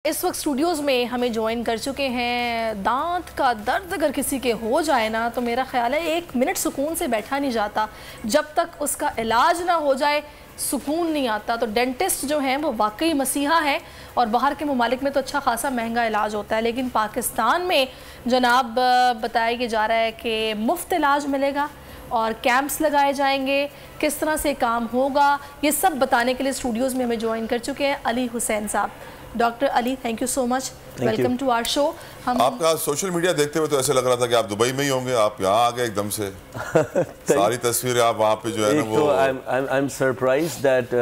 इस वक्त स्टूडियोज़ में हमें ज्वाइन कर चुके हैं। दांत का दर्द अगर किसी के हो जाए ना तो मेरा ख्याल है 1 मिनट सुकून से बैठा नहीं जाता। जब तक उसका इलाज ना हो जाए सुकून नहीं आता। तो डेंटिस्ट जो हैं वो वाकई मसीहा है और बाहर के ममालिक में तो अच्छा खासा महंगा इलाज होता है, लेकिन पाकिस्तान में जनाब बताया जा रहा है कि मुफ्त इलाज मिलेगा और कैंप्स लगाए जाएंगे। किस तरह से काम होगा ये सब बताने के लिए स्टूडियोज़ में हमें ज्वाइन कर चुके हैं अली हुसैन साहब। Doctor Ali, thank you so much, welcome to our show. हम आपका सोशल मीडिया देखते हुए तो ऐसे लग रहा था कि आप दुबई में ही होंगे, आप यहाँ आ गए एकदम से। सारी तस्वीरें आप वहाँ पे जो है ना वो I am surprised that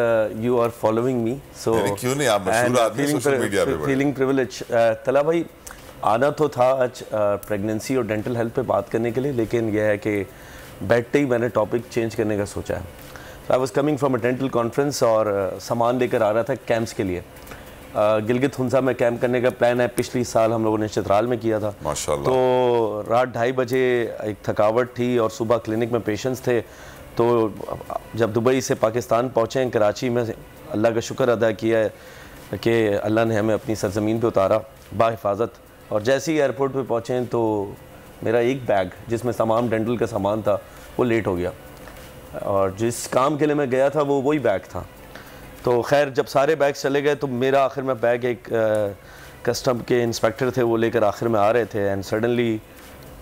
you are following me, so क्यों नहीं, आप मशहूर आदमी सोशल मीडिया पे। Feeling privilege. तला भाई आना तो था आज प्रेगनेंसी और डेंटल हेल्थ पे बात करने के लिए, लेकिन यह है कि बैठते ही मैंने टॉपिक चेंज करने का सोचा है। I was coming from a dental conference और सामान लेकर आ रहा था कैंप्स के लिए। गिलगित हुंसा में कैंप करने का प्लान है, पिछली साल हम लोगों ने चित्राल में किया था। माशाल्लाह। तो रात 2:30 बजे एक थकावट थी और सुबह क्लिनिक में पेशेंट्स थे। तो जब दुबई से पाकिस्तान पहुँचे हैं कराची में, अल्लाह का शुक्र अदा किया है कि अल्लाह ने हमें अपनी सरजमीन पे उतारा बाहिफाजत। और जैसे ही एयरपोर्ट पे पहुँचे तो मेरा एक बैग जिसमें तमाम डेंटल का सामान था वो लेट हो गया, और जिस काम के लिए मैं गया था वो वही बैग था। तो खैर जब सारे बैग चले गए तो मेरा आखिर में बैग एक कस्टम के इंस्पेक्टर थे वो लेकर आखिर में आ रहे थे, एंड सडनली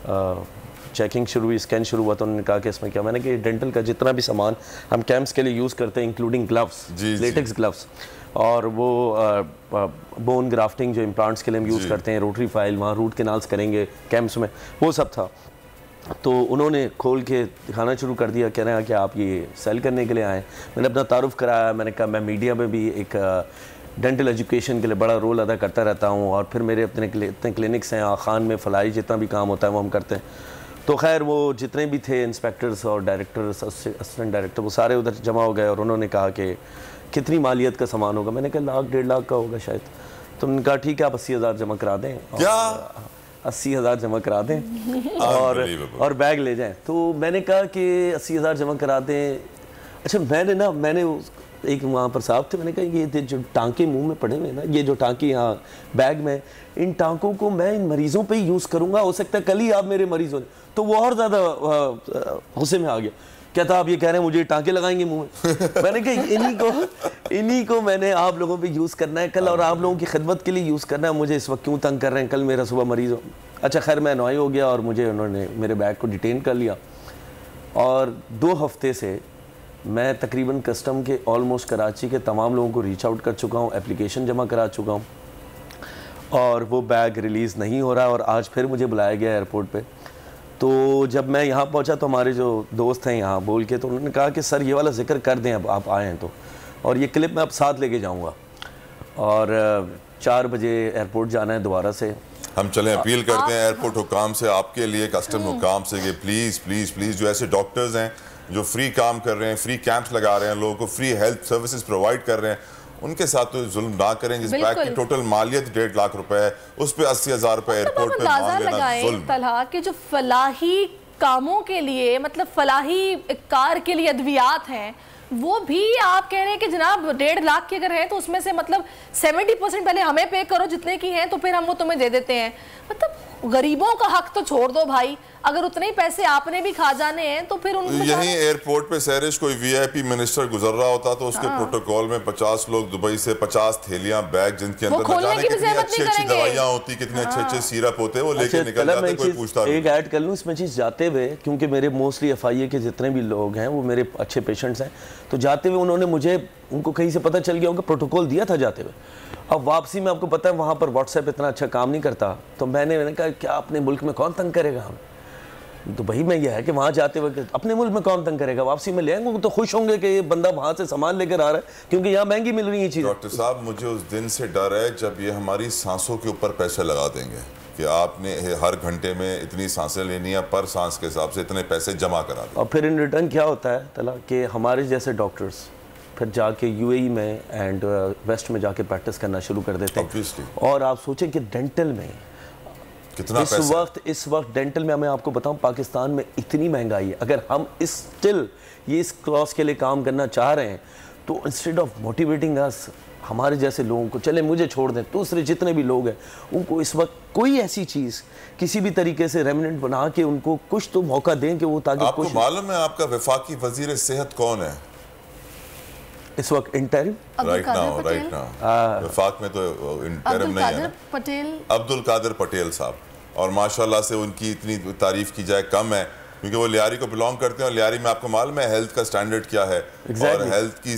चेकिंग शुरू हुई, स्कैन शुरू हुआ। तो उन्होंने कहा कि इसमें क्या, मैंने कि डेंटल का जितना भी सामान हम कैंप्स के लिए यूज़ करते हैं इंक्लूडिंग ग्लव्स, लेटेक्स ग्लव्स, और वो बोन ग्राफ्टिंग जो इम्प्लांट्स के लिए हम यूज़ करते हैं, रोटरी फाइल, वहाँ रूट कैनाल्स करेंगे कैंप्स में, वो सब था। तो उन्होंने खोल के दिखाना शुरू कर दिया, कह रहे हैं कि आप ये सेल करने के लिए आए। मैंने अपना तारुफ कराया, मैंने कहा मैं मीडिया में भी एक डेंटल एजुकेशन के लिए बड़ा रोल अदा करता रहता हूँ, और फिर मेरे अपने इतने क्लिनिक्स हैं आखान में, फलाई जितना भी काम होता है वो हम करते हैं। तो खैर वो जितने भी थे इंस्पेक्टर्स और डायरेक्टर्स, असिस्टेंट डायरेक्टर, वो सारे उधर जमा हो गए और उन्होंने कहा कि कितनी मालियत का सामान होगा। मैंने कहा 1 लाख 1.5 लाख का होगा शायद। तो उन्होंने कहा ठीक है आप 80,000 जमा करा दें। क्या 80,000 जमा करा दें और बैग ले जाएं। तो मैंने कहा कि 80,000 जमा करा दें। अच्छा मैंने एक वहाँ पर साहब थे, मैंने कहा ये जो टांके मुंह में पड़े हुए हैं ना, ये जो टांके यहाँ बैग में, इन टांकों को मैं इन मरीज़ों पे ही यूज़ करूँगा, हो सकता है कल ही आप मेरे मरीज़ हो। तो वो और ज़्यादा गुस्से में आ गया, क्या था आप ये कह रहे हैं मुझे टांके लगाएंगे मुंह में। मैंने कहा इन्हीं को मैंने आप लोगों पे यूज़ करना है कल, और आप लोगों की खिदमत के लिए यूज़ करना है। मुझे इस वक्त क्यों तंग कर रहे हैं, कल मेरा सुबह मरीज़ हो। अच्छा खैर मैं अनॉय हो गया और मुझे उन्होंने मेरे बैग को डिटेन कर लिया, और 2 हफ्ते से मैं तकरीबन कस्टम के ऑलमोस्ट कराची के तमाम लोगों को रीच आउट कर चुका हूँ, एप्लीकेशन जमा करा चुका हूँ, और वो बैग रिलीज़ नहीं हो रहा। और आज फिर मुझे बुलाया गया एयरपोर्ट पे। तो जब मैं यहाँ पहुँचा तो हमारे जो दोस्त हैं यहाँ बोल के, तो उन्होंने कहा कि सर ये वाला जिक्र कर दें अब आप आए हैं तो, और ये क्लिप मैं अब साथ लेके जाऊँगा। और 4 बजे एयरपोर्ट जाना है दोबारा से। हम चलें अपील करते हैं एयरपोर्ट हुकाम से, आपके लिए कस्टम हुकाम से कि प्लीज़ प्लीज़ प्लीज़ जो ऐसे डॉक्टर्स हैं जो फ्री काम कर रहे हैं, फ्री कैंप्स लगा रहे हैं, लोगों को फ्री हेल्थ सर्विसेज प्रोवाइड कर रहे हैं, उनके साथ तो जुल्म ना करें। जिस बैग की टोटल मालियत 1.5 लाख रुपए है, उस पे 80,000 रुपए एयरपोर्ट पे मांग लेना जुल्म। तलहा के जो फलाही कामों के लिए, मतलब फलाही कार के लिए अद्वियात हैं, वो भी आप कह रहे हैं कि जनाब 1.5 लाख की अगर है तो उसमें से मतलब 70% पहले हमें पे करो जितने की हैं, तो फिर हम वो तुम्हें दे देते हैं। मतलब गरीबों का हक तो छोड़ दो भाई, अगर उतने ही पैसे आपने भी खा जाने हैं तो फिर उनको यही एयरपोर्ट पे सहरिश कोई वीआईपी मिनिस्टर गुजर रहा होता तो उसके प्रोटोकॉल में 50 लोग दुबई से 50 थैलियां बैग जिनके अंदर न जाने कितनी अच्छी दवाइयां होती, कितने अच्छे सिरप होते हैं, वो लेके निकल जाते, कोई पूछता नहीं। एक ऐड कर लूं इसमें चीज, जाते हुए क्योंकि मेरे मोस्टली एफआईए के जितने भी लोग हैं वो मेरे अच्छे पेशेंट्स हैं, तो जाते हुए उन्होंने मुझे, उनको कहीं से पता चल गया होगा, प्रोटोकॉल दिया था जाते हुए। अब वापसी में आपको पता है वहाँ पर व्हाट्सएप इतना अच्छा काम नहीं करता, तो मैंने कहा क्या अपने मुल्क में कौन तंग करेगा हमें। तो वही मैं यह है कि वहाँ जाते वक्त अपने मुल्क में कौन तंग करेगा, वापसी में ले आएंगे तो खुश होंगे कि ये बंदा वहाँ से सामान लेकर आ रहा है, क्योंकि यहाँ महंगी मिल रही है चीज़। डॉक्टर साहब मुझे उस दिन से डर है जब ये हमारी सांसों के ऊपर पैसे लगा देंगे कि आपने हर घंटे में इतनी सांसें लेनी है, पर सांस के हिसाब से इतने पैसे जमा करा दें। और फिर इन रिटर्न क्या होता है तला कि हमारे जैसे डॉक्टर्स फिर जाके यूएई में एंड वेस्ट में जाके प्रैक्टिस करना शुरू कर देते हैं। और आप सोचें कि डेंटल में कितना इस वक्त डेंटल में, मैं आपको बताऊं पाकिस्तान में इतनी महंगाई है, अगर हम इस क्लास के लिए काम करना चाह रहे हैं तो इंस्टेड ऑफ मोटिवेटिंग अस हमारे जैसे लोगों को, चले मुझे छोड़ दें, दूसरे जितने भी लोग हैं उनको इस वक्त कोई ऐसी चीज़ किसी भी तरीके से रेमिनेंट बना के उनको कुछ तो मौका दें कि वो ताकि आपको मालूम है आपका वफाकी वजीर सेहत कौन है इस वक्त? इंटरिम राइट नाउ वफाक में तो इंटरिम नहीं है, अब्दुल कादिर पटेल साहब, और माशाल्लाह से उनकी इतनी तारीफ की जाए कम है, क्योंकि वो लियारी को बिलोंग करते हैं और लियारी में आपको मालूम है हेल्थ का स्टैंडर्ड क्या है। और हेल्थ की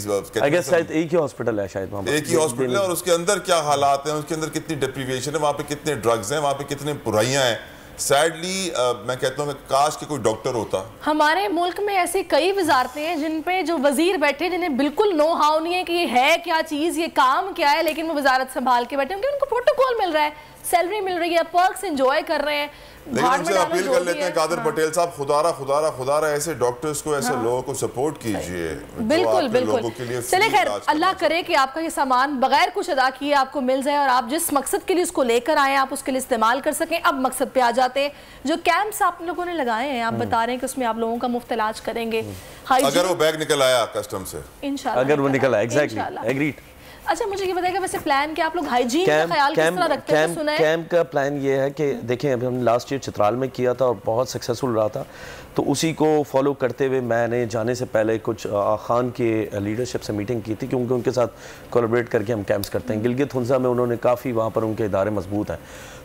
शायद एक ही हॉस्पिटल है, शायद एक ही हॉस्पिटल है, और उसके अंदर क्या हालात हैं, उसके अंदर कितनी डिप्रीवेशन है, वहाँ पे कितने ड्रग्स हैं, वहाँ पे कितने बुराइयाँ हैं। सैडली मैं कहता हूँ काश के कोई डॉक्टर होता। हमारे मुल्क में ऐसी कई वजारतें हैं जिन पे जो वजीर बैठे जिन्हें बिल्कुल नो हाउ नहीं है कि ये है क्या चीज़, ये काम क्या है, लेकिन वो वजारत संभाल के बैठे होंगे, उनको प्रोटोकॉल मिल रहा है, सैलरी मिल रही है, पर्क्स एंजॉय कर रहे हैं। लेकिन उनसे अपील कर लेते हैं कादिर पटेल साहब, खुदारा खुदारा खुदारा ऐसे डॉक्टर्स को, ऐसे लोगों को सपोर्ट कीजिए। बिल्कुल बिल्कुल। चले खैर, अल्लाह करे कि आपका ये सामान बगैर कुछ अदा किए आपको मिल जाए और आप जिस मकसद के लिए उसको लेकर आए आप उसके लिए इस्तेमाल कर सकें। अब मकसद पे आ जाते हैं, जो कैंप्स आप लोगों ने लगाए हैं, आप बता रहे हैं कि उसमें आप लोगों का मुफ्त इलाज करेंगे। अगर वो बैग निकल आया कस्टम से, इंशाल्लाह अगर वो निकल आया, एग्जैक्टली एग्रीड। अच्छा, मुझे ये बताइएगा वैसे प्लान क्या आप लोग हाइजीन का ख्याल किस तरह रखते हैं? सुना है कैंप का प्लान ये है कि देखें, अभी हमने लास्ट ईयर चित्राल में किया था और बहुत सक्सेसफुल रहा था, तो उसी को फॉलो करते हुए मैंने जाने से पहले कुछ खान के लीडरशिप से मीटिंग की थी, क्योंकि उनके साथ कोलैबोरेट करके हम कैंप्स करते हैं। गिलगित हुंजा में उन्होंने काफ़ी वहाँ पर उनके इदारे मजबूत हैं,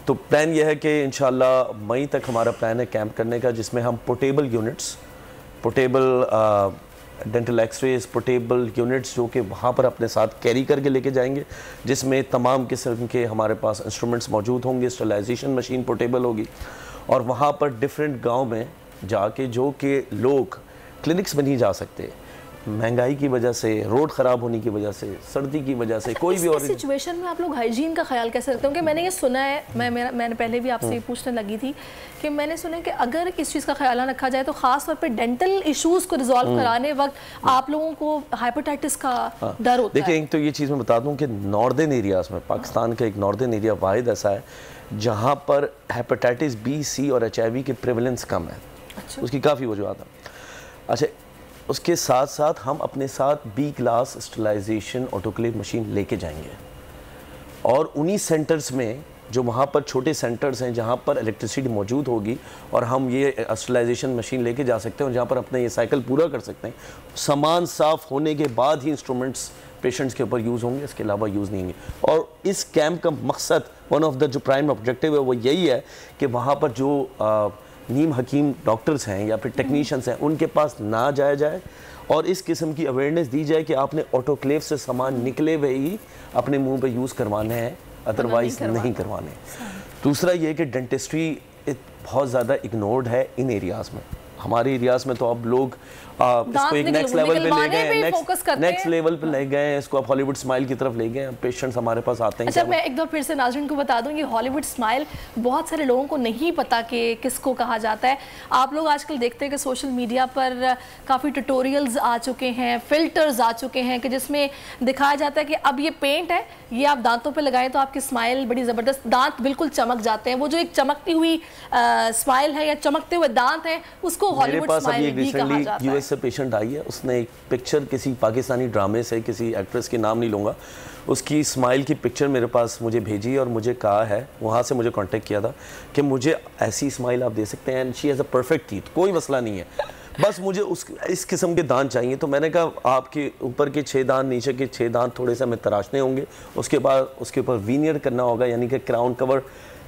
तो प्लान ये है कि इंशाल्लाह मई तक हमारा प्लान है कैंप करने का, जिसमें हम portable units, portable dental x-rays, portable units जो कि वहाँ पर अपने साथ कैरी करके लेके जाएंगे, जिसमें तमाम किस्म के हमारे पास इंस्ट्रूमेंट्स मौजूद होंगे, स्टरलाइजेशन मशीन पोर्टेबल होगी, और वहाँ पर डिफरेंट गांव में जाके जो कि लोग क्लिनिक्स में नहीं जा सकते, महंगाई की वजह से, रोड ख़राब होने की वजह से, सर्दी की वजह से, कोई भी और सिचुएशन में आप लोग हाइजीन का ख्याल कैसे रखते हो? क्योंकि मैंने ये सुना है, मैंने पहले भी आपसे पूछने लगी थी कि मैंने सुना है कि अगर इस चीज़ का ख्याल रखा जाए तो ख़ास तौर पे डेंटल इश्यूज़ को रिजॉल्व कराने वक्त आप लोगों को हेपेटाइटिस का डर होता है। देखिए, एक तो ये चीज़ मैं बता दूँ कि नॉर्दर्न एरियाज़ में, पाकिस्तान का एक नॉर्दर्न एरिया वाहिद ऐसा है जहाँ पर हेपेटाइटिस बी, सी और HIV की प्रेवलेंस कम है। अच्छा। उसकी काफ़ी वजूहत है। अच्छा, उसके साथ साथ हम अपने साथ B class sterilisation autoclave machine लेके जाएंगे, और उन्हीं सेंटर्स में जो वहाँ पर छोटे सेंटर्स हैं जहाँ पर इलेक्ट्रिसिटी मौजूद होगी, और हम ये स्टरलाइजेशन मशीन लेके जा सकते हैं और जहाँ पर अपना ये साइकिल पूरा कर सकते हैं। सामान साफ़ होने के बाद ही इंस्ट्रूमेंट्स पेशेंट्स के ऊपर यूज़ होंगे, इसके अलावा यूज़ नहीं होंगे। और इस कैंप का मकसद, वन ऑफ द जो प्राइम ऑब्जेक्टिव है वो यही है कि वहाँ पर जो नीम हकीम डॉक्टर्स हैं या फिर टेक्नीशियंस हैं, उनके पास ना जाया जाए और इस किस्म की अवेयरनेस दी जाए कि आपने ऑटोक्लेव से सामान निकले हुए ही अपने मुंह पे यूज़ करवाने हैं, अदरवाइज नहीं करवाने। दूसरा ये कि डेंटिस्ट्री बहुत ज़्यादा इग्नोर्ड है इन एरियाज़ में। हमारे एरियाज़ में तो अब लोग इसको एक नेक्स्ट लेवल पे ले गए, नेक्स्ट लेवल पे ले गए, इसको आप हॉलीवुड स्माइल की तरफ ले गए, पेशेंट्स हमारे पास आते हैं। अच्छा, मैं एक बार फिर से नाज़रीन को बता दूं, ये हॉलीवुड स्माइल बहुत सारे लोगों को नहीं पता कि किसको कहा जाता है। आप लोग आजकल देखते हैं कि सोशल मीडिया पर काफ़ी ट्यूटोरियल्स आ चुके हैं, फिल्टर्स आ चुके हैं कि जिसमें दिखाया जाता है कि अब ये पेंट है, ये आप दांतों पे लगाएं तो आपकी स्माइल बड़ी ज़बरदस्त, दांत बिल्कुल चमक जाते हैं। वो जो एक चमकती हुई स्माइल है या चमकते हुए दांत हैं, उसको हॉलीवुड स्माइल भी कहा जाता है। से पेशेंट आई है, उसने एक पिक्चर किसी पाकिस्तानी ड्रामे से, किसी एक्ट्रेस के नाम नहीं लूँगा, उसकी स्माइल की पिक्चर मेरे पास मुझे भेजी और मुझे कहा है, वहाँ से मुझे कांटेक्ट किया था कि मुझे ऐसी स्माइल आप दे सकते हैं, and she has a perfect teeth, कोई मसला नहीं है, बस मुझे इस किस्म के दांत चाहिए। तो मैंने कहा आपके ऊपर के 6 दांत, नीचे के 6 दांत थोड़े से हमें तराशने होंगे, उसके बाद उसके ऊपर वीनियर करना होगा, यानी कि क्राउन कवर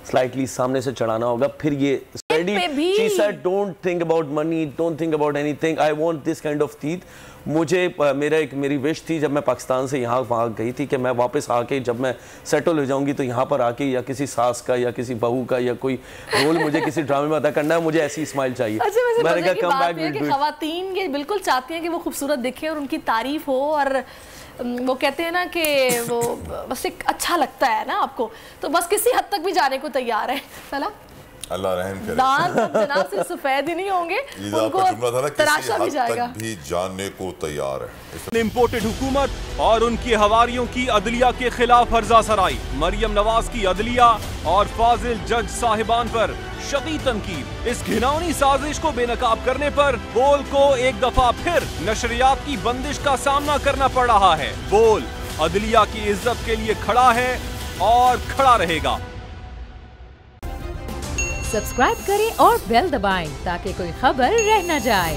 स्लाइटली सामने से चढ़ाना होगा, फिर ये study. She said don't think about money, don't think about anything, I want this kind of teeth. मुझे मेरी विश थी जब मैं पाकिस्तान से वहाँ गई थी कि मैं वापस आके जब मैं सेटल हो जाऊंगी तो यहाँ पर आके या किसी सास का या किसी बहू का या कोई रोल मुझे किसी ड्रामे में अदा करना है, मुझे ऐसी स्माइल चाहिए। मैंने कहा कम बैक। ख़वातीन ये बिल्कुल चाहती हैं कि वो खूबसूरत दिखे और उनकी तारीफ हो, और वो कहते हैं ना कि वो बस एक अच्छा लगता है ना आपको, तो बस किसी हद तक भी जाने को तैयार है। चला अल्लाह रहम करे। दांत जनाब सिर्फ सफेद ही नहीं होंगे, उनको तराशा भी जाएगा। भी जानने को तैयार है। इम्पोर्टेड हुकूमत और उनकी हवारियों की अदलिया के खिलाफ हर्जा सराई, मरियम नवाज की अदलिया और फाजिल जज साहिबान पर शदीद तनकीद। इस घिनौनी साजिश को बेनकाब करने पर बोल को एक दफा फिर नशरियात की बंदिश का सामना करना पड़ रहा है। बोल अदलिया की इज्जत के लिए खड़ा है और खड़ा रहेगा। सब्सक्राइब करें और बेल दबाएं ताकि कोई खबर रह न जाए।